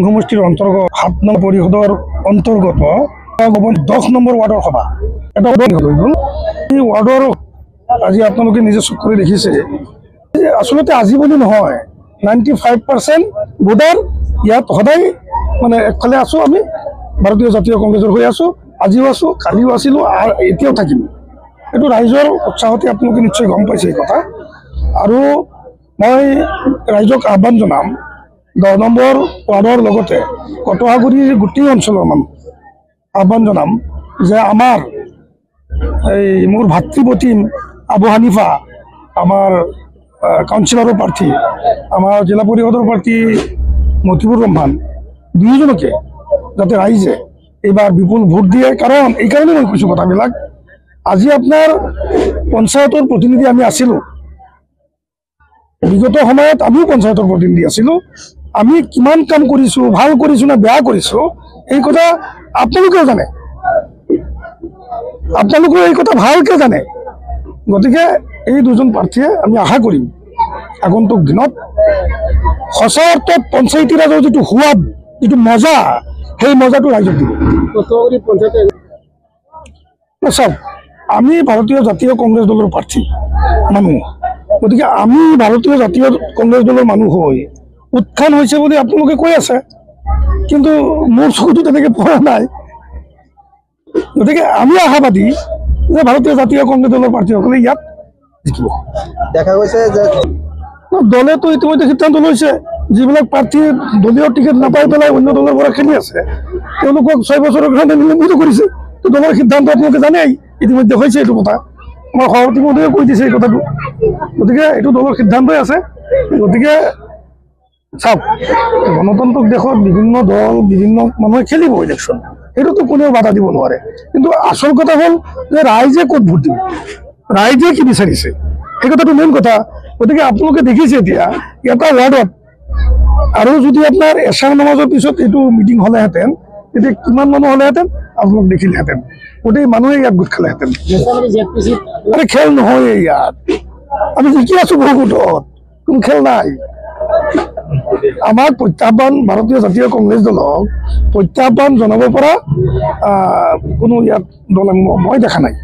সমষ্টিৰ অন্তৰ্গত 7 নম্বৰ পৰিষদৰ অন্তৰ্গত 10 নম্বৰ ৱাৰ্ডৰ সভা এটা হৈ গ'ল। এই ৱাৰ্ডৰ আজি আপোনালোকে নিজে চক কৰি দেখিছে, আচলতে আজি বুলি নহয় 95% ভোটাৰ ইয়াত সদায় মানে একফালে আছোঁ, আমি ভাৰতীয় জাতীয় কংগ্ৰেছৰ হৈ আছোঁ, আজিও আছোঁ, কালিও আছিলোঁ আৰু এতিয়াও থাকিম। এইটো ৰাইজৰ উৎসাহতে আপোনালোকে নিশ্চয় গম পাইছে এই কথা। আৰু মই ৰাইজক আহ্বান জনাম 10 নম্বৰ ৱাৰ্ডৰ লগতে কটহাগুৰিৰ গোটেই অঞ্চলৰ মানুহ আহ্বান জনাম যে আমাৰ এই মোৰ ভাতৃপ্ৰতিম আবু হানিফা, আমাৰ কাউন্সিলৰৰ প্ৰাৰ্থী, আমাৰ জিলা পৰিষদৰ প্ৰাৰ্থী মতিবুৰ ৰহমান, দুয়োজনকে যাতে ৰাইজে এইবাৰ বিপুল ভোট দিয়ে। কাৰণ এইকাৰণে মই কৈছোঁ কথাবিলাক, আজি আপোনাৰ পঞ্চায়তৰ প্ৰতিনিধি আমি আছিলোঁ, বিগত সময়ত আমিও পঞ্চায়তৰ প্ৰতিনিধি আছিলোঁ, আমি কিমান কাম কৰিছোঁ, ভাল কৰিছোঁ নে বেয়া কৰিছোঁ এই কথা আপোনালোকেও জানে, আপোনালোকেও এই কথা ভালকৈ জানে। গতিকে এই দুজন প্ৰাৰ্থীয়ে আমি আশা কৰিম আগন্তুক দিনত সঁচা অৰ্থত পঞ্চায়তী ৰাজৰ যিটো সোৱাদ, যিটো মজা, সেই মজাটো ৰাইজক দিব। চাওক, আমি ভাৰতীয় জাতীয় কংগ্ৰেছ দলৰ প্ৰাৰ্থী মানুহ, গতিকে আমি ভাৰতীয় জাতীয় কংগ্ৰেছ দলৰ মানুহ হৈ উত্থান হৈছে বুলি আপোনালোকে কৈ আছে, কিন্তু মোৰ চকুটো তেনেকৈ পৰা নাই। গতিকে আমি আশাবাদী যে ভাৰতীয় জাতীয় কংগ্ৰেছ দলৰ প্ৰাৰ্থীসকলে ইয়াত জিকিব। দেখা গৈছে যে দলেতো ইতিমধ্যে সিদ্ধান্ত লৈছে, যিবিলাক প্ৰাৰ্থী দলীয় টিকেট নাপাই পেলাই অন্য দলৰ পৰা খেলি আছে তেওঁলোকক 6 বছৰৰ কাৰণে নিলম্বিত কৰিছে। দলৰ সিদ্ধান্ত আপোনালোকে জানেই, ইতিমধ্যে হৈছে এইটো কথা, আমাৰ সভাপতি মহোদয়ে কৈ দিছে এই কথাটো। গতিকে এইটো দলৰ সিদ্ধান্তই আছে। গতিকে চাওক, গণতান্ত্ৰিক দেশত বিভিন্ন দল, বিভিন্ন মানুহে খেলিব ইলেকশ্যন, সেইটোতো কোনেও বাধা দিব নোৱাৰে। কিন্তু আচল কথা হ'ল যে ৰাইজে ক'ত ভোট দিব, ৰাইজে কি বিচাৰিছে, সেই কথাটো মেইন কথা। গতিকে আপোনালোকে দেখিছে এতিয়া এটা ৱাৰ্ডত আৰু যদি আপোনাৰ এছাৰ নামাজৰ পিছত এইটো মিটিং হ'লেহেঁতেন তেতিয়া কিমান মানুহ হ'লেহেঁতেন আপোনালোক দেখিলেহেঁতেন, গোটেই মানুহে ইয়াত গোট খালেহেঁতেন। আৰে খেল নহয় ইয়াত, আমি জিকি আছোঁ বহুতত, কোনো খেল নাই। আমাক প্ৰত্যাহ্বান, ভাৰতীয় জাতীয় কংগ্ৰেছ দলক প্ৰত্যাহ্বান জনাব পৰা কোনো ইয়াত দল মই দেখা নাই।